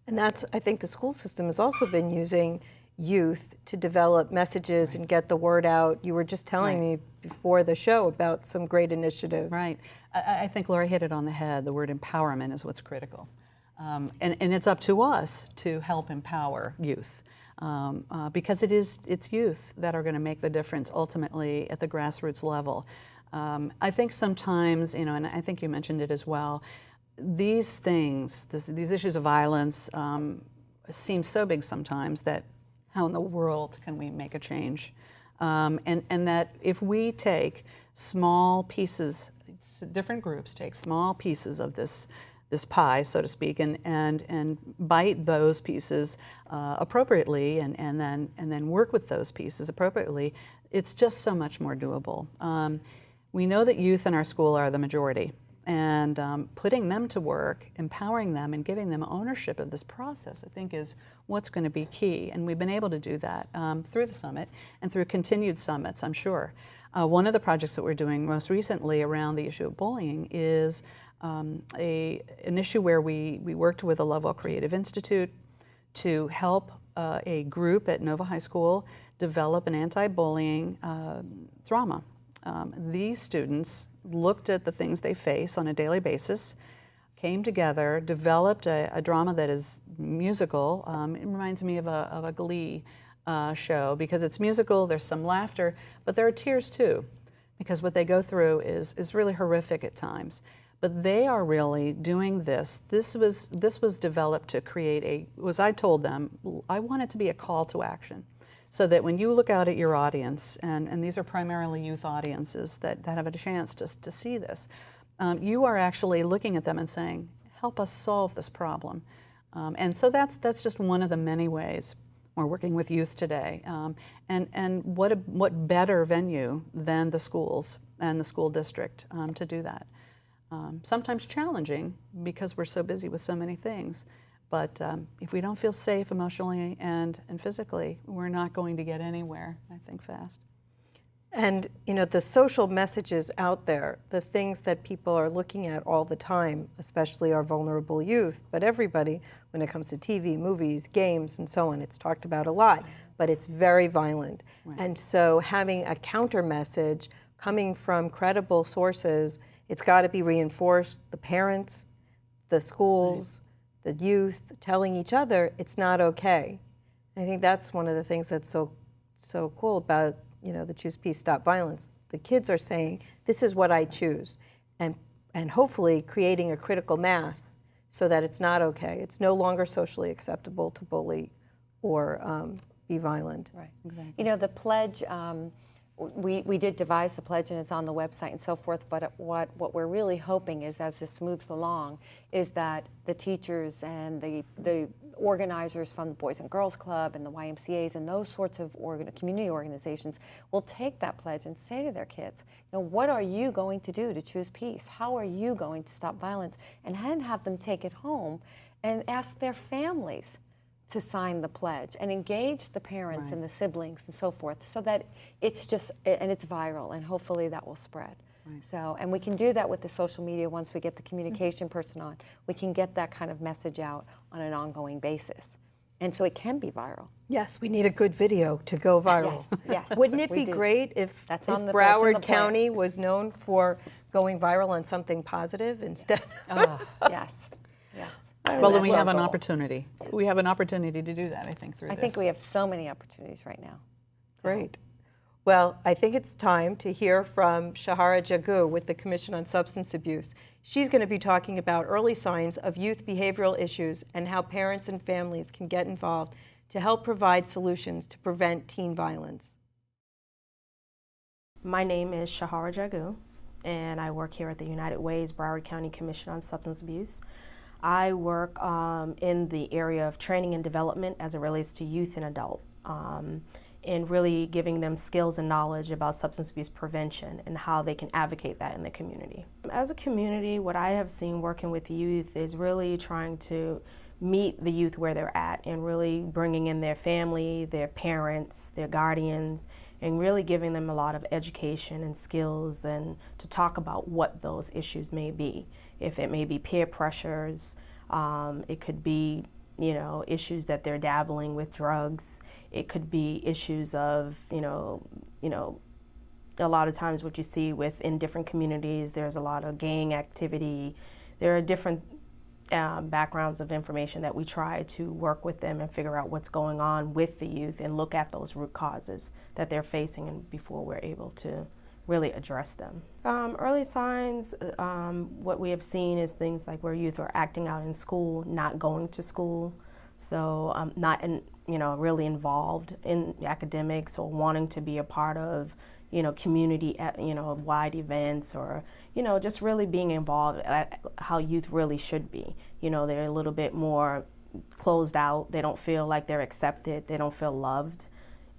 And that's, I think the school system has also been using youth to develop messages and get the word out. You were just telling me before the show about some great initiative. Right. I think Laura hit it on the head. The word empowerment is what's critical. And it's up to us to help empower youth. Because it's youth that are going to make the difference ultimately at the grassroots level. I think sometimes, and I think you mentioned it as well, these things, these issues of violence seem so big sometimes that how in the world can we make a change? And that if we take small pieces, different groups take small pieces of this pie, so to speak, and bite those pieces appropriately, and then work with those pieces appropriately, it's just so much more doable. We know that youth in our school are the majority, and putting them to work, empowering them, and giving them ownership of this process, I think, is what's going to be key. And we've been able to do that through the summit and through continued summits, I'm sure. One of the projects that we're doing most recently around the issue of bullying is an issue where we worked with the Lovewell Creative Institute to help a group at Nova High School develop an anti-bullying drama. These students looked at the things they face on a daily basis, came together, developed a drama that is musical. It reminds me of a Glee show because it's musical, there's some laughter, but there are tears too, because what they go through is really horrific at times. But they are really doing this. This was developed to create as I told them, I want it to be a call to action. So that when you look out at your audience, and these are primarily youth audiences that have a chance to see this, you are actually looking at them and saying, help us solve this problem. And so that's just one of the many ways we're working with youth today. And what better venue than the schools and the school district to do that. Sometimes challenging because we're so busy with so many things. But if we don't feel safe emotionally and physically, we're not going to get anywhere, I think, fast. And the social messages out there, the things that people are looking at all the time, especially our vulnerable youth, but everybody, when it comes to TV, movies, games, and so on, it's talked about a lot, but it's very violent. Right. And so having a counter message coming from credible sources, it's got to be reinforced. The parents, the schools, the youth telling each other it's not okay. I think that's one of the things that's so cool about the Choose Peace, Stop Violence. The kids are saying this is what I choose, and hopefully creating a critical mass so that it's not okay. It's no longer socially acceptable to bully or be violent. Right. Exactly. The pledge. We did devise the pledge and it's on the website and so forth, but what we're really hoping is, as this moves along, is that the teachers and the organizers from the Boys and Girls Club and the YMCAs and those sorts of community organizations will take that pledge and say to their kids, what are you going to do to choose peace? How are you going to stop violence? And then have them take it home and ask their families to sign the pledge and engage the parents and the siblings and so forth, so that it's viral, and hopefully that will spread. Right. So, and we can do that with the social media once we get the communication person on. We can get that kind of message out on an ongoing basis. And so it can be viral. Yes, we need a good video to go viral. Yes. Wouldn't it be great if Broward County was known for going viral on something positive instead of... Yes. Well, then we have an opportunity. We have an opportunity to do that, I think, through this. I think we have so many opportunities right now. Great. Well, I think it's time to hear from Shahara Jagu with the Commission on Substance Abuse. She's going to be talking about early signs of youth behavioral issues and how parents and families can get involved to help provide solutions to prevent teen violence. My name is Shahara Jagu, and I work here at the United Way's Broward County Commission on Substance Abuse. I work in the area of training and development as it relates to youth and adult, and really giving them skills and knowledge about substance abuse prevention and how they can advocate that in the community. As a community, what I have seen working with youth is really trying to meet the youth where they're at and really bringing in their family, their parents, their guardians, and really giving them a lot of education and skills and to talk about what those issues may be. If it may be peer pressures, it could be issues that they're dabbling with drugs. It could be issues of, a lot of times what you see in different communities, there's a lot of gang activity. There are different backgrounds of information that we try to work with them and figure out what's going on with the youth and look at those root causes that they're facing and before we're able to really address them. Early signs, what we have seen is things like where youth are acting out in school, not going to school, so not really involved in academics or wanting to be a part of community, wide events, or, just really being involved at how youth really should be. They're a little bit more closed out. They don't feel like they're accepted. They don't feel loved,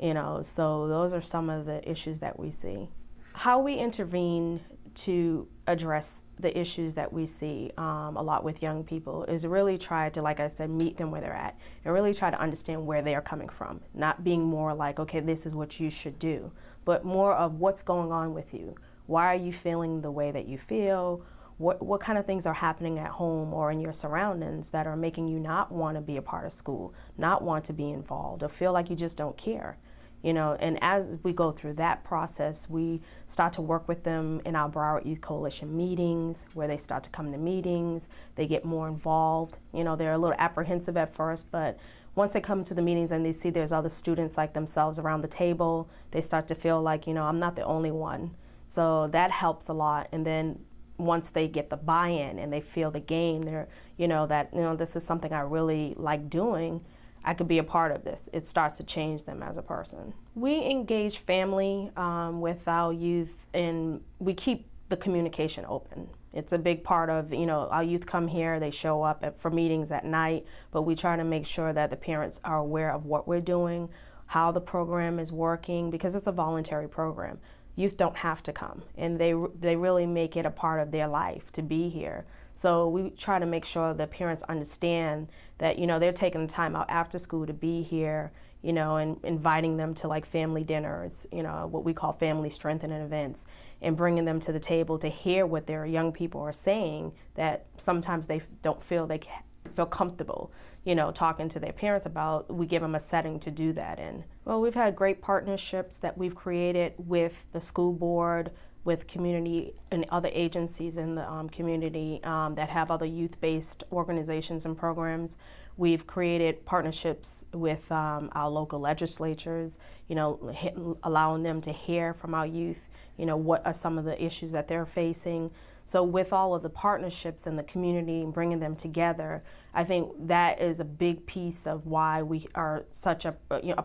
so those are some of the issues that we see. How we intervene to address the issues that we see a lot with young people is really try to, like I said, meet them where they're at and really try to understand where they're coming from. Not being more like, okay, this is what you should do, but more of what's going on with you. Why are you feeling the way that you feel? What kind of things are happening at home or in your surroundings that are making you not want to be a part of school, not want to be involved, or feel like you just don't care? And as we go through that process, we start to work with them in our Broward Youth Coalition meetings, where they start to come to meetings, they get more involved. They're a little apprehensive at first, but once they come to the meetings and they see there's other students like themselves around the table, they start to feel like, I'm not the only one. So that helps a lot. And then once they get the buy-in and they feel the game, they're, this is something I really like doing, I could be a part of this. It starts to change them as a person. We engage family with our youth, and we keep the communication open. It's a big part of, our youth come here, they show up for meetings at night, but we try to make sure that the parents are aware of what we're doing, how the program is working, because it's a voluntary program. Youth don't have to come, and they really make it a part of their life to be here. So we try to make sure the parents understand that, they're taking the time out after school to be here, and inviting them to like family dinners, what we call family strengthening events, and bringing them to the table to hear what their young people are saying that sometimes they don't feel feel comfortable, talking to their parents about. We give them a setting to do that in. Well, we've had great partnerships that we've created with the school board, with community and other agencies in the community that have other youth-based organizations and programs. We've created partnerships with our local legislatures, allowing them to hear from our youth, what are some of the issues that they're facing. So with all of the partnerships in the community and bringing them together, I think that is a big piece of why we are such a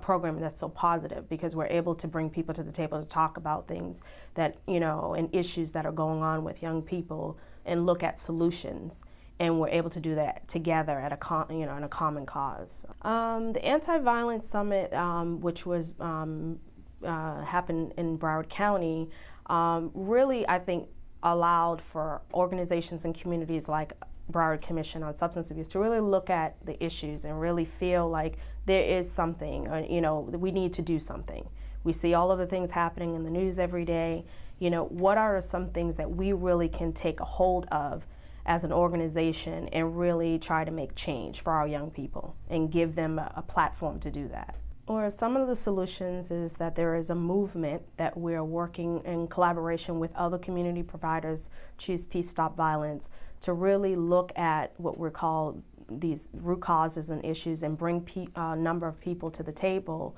program that's so positive, because we're able to bring people to the table to talk about things that, and issues that are going on with young people and look at solutions. And we're able to do that together at in a common cause. The Anti-Violence Summit, which was happened in Broward County, really, I think, allowed for organizations and communities like Broward Commission on Substance Abuse to really look at the issues and really feel like there is something, we need to do something. We see all of the things happening in the news every day. What are some things that we really can take a hold of as an organization and really try to make change for our young people and give them a platform to do that? Or some of the solutions is that there is a movement that we're working in collaboration with other community providers, Choose Peace, Stop Violence, to really look at what we call these root causes and issues and bring a number of people to the table,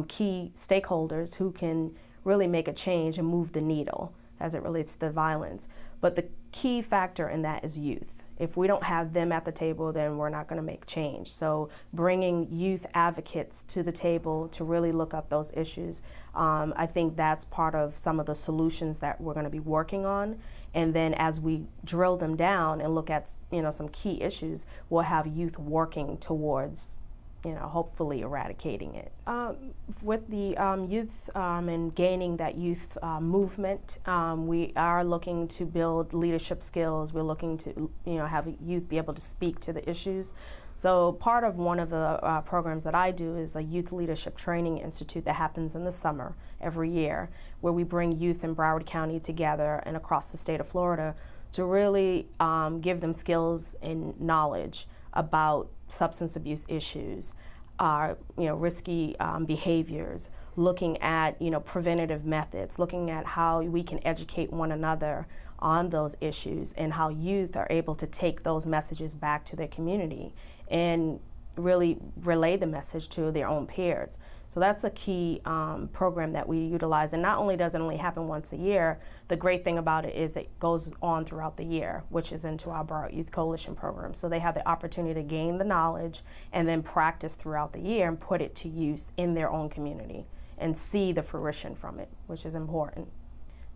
key stakeholders who can really make a change and move the needle as it relates to violence. But the key factor in that is youth. If we don't have them at the table, then we're not going to make change. So bringing youth advocates to the table to really look up those issues, I think that's part of some of the solutions that we're going to be working on. And then as we drill them down and look at some key issues, we'll have youth working towards hopefully eradicating it. With the youth and gaining that youth movement, we are looking to build leadership skills. We're looking to have youth be able to speak to the issues. So part of one of the programs that I do is a Youth Leadership Training Institute that happens in the summer every year, where we bring youth in Broward County together and across the state of Florida to really give them skills and knowledge about substance abuse issues, risky behaviors, looking at preventative methods, looking at how we can educate one another on those issues, and how youth are able to take those messages back to their community and really relay the message to their own peers. So that's a key program that we utilize. And not only does it only happen once a year, the great thing about it is it goes on throughout the year, which is into our Broward Youth Coalition program. So they have the opportunity to gain the knowledge and then practice throughout the year and put it to use in their own community and see the fruition from it, which is important.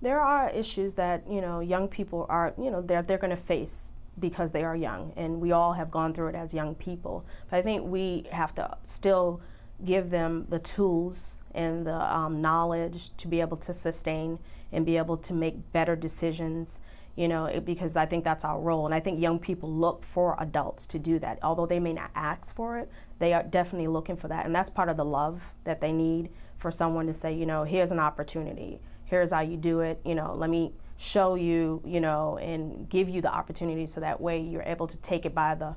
There are issues that young people are they're going to face because they are young, and we all have gone through it as young people. But I think we have to still give them the tools and the knowledge to be able to sustain and be able to make better decisions, because I think that's our role. And I think young people look for adults to do that. Although they may not ask for it, they are definitely looking for that. And that's part of the love that they need, for someone to say, here's an opportunity. Here's how you do it. Let me show you, and give you the opportunity, so that way you're able to take it by the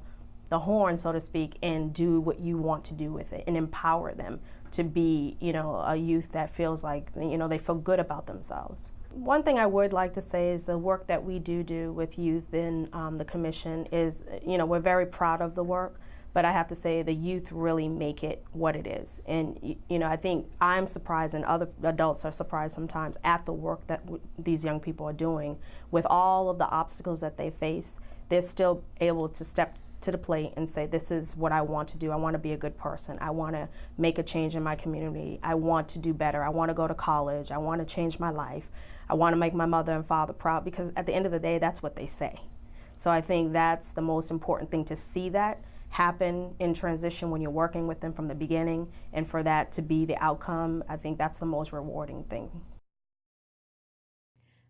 horn, so to speak, and do what you want to do with it, and empower them to be, a youth that feels like, they feel good about themselves. One thing I would like to say is the work that we do with youth in the commission is, we're very proud of the work, but I have to say the youth really make it what it is. And, I think I'm surprised, and other adults are surprised sometimes, at the work that these young people are doing. With all of the obstacles that they face, they're still able to step to the plate and say, this is what I want to do. I want to be a good person. I want to make a change in my community. I want to do better. I want to go to college. I want to change my life. I want to make my mother and father proud, because at the end of the day, that's what they say. So I think that's the most important thing, to see that happen in transition when you're working with them from the beginning, and for that to be the outcome. I think that's the most rewarding thing.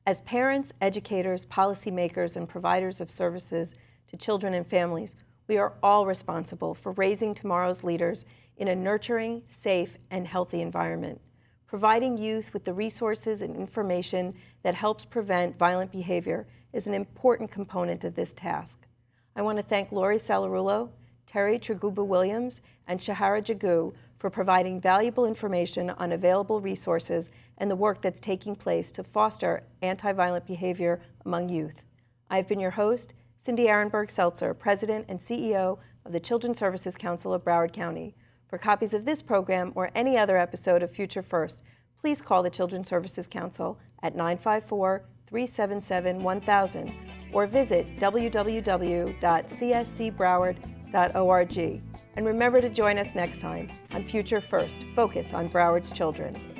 As parents, educators, policymakers, and providers of services to children and families, we are all responsible for raising tomorrow's leaders in a nurturing, safe, and healthy environment. Providing youth with the resources and information that helps prevent violent behavior is an important component of this task. I want to thank Lori Salarulo, Terry Traguba-Williams, and Shahara Jagu for providing valuable information on available resources and the work that's taking place to foster anti-violent behavior among youth. I've been your host, Cindy Arenberg-Seltzer, President and CEO of the Children's Services Council of Broward County. For copies of this program or any other episode of Future First, please call the Children's Services Council at 954-377-1000 or visit www.cscbroward.org. And remember to join us next time on Future First, Focus on Broward's Children.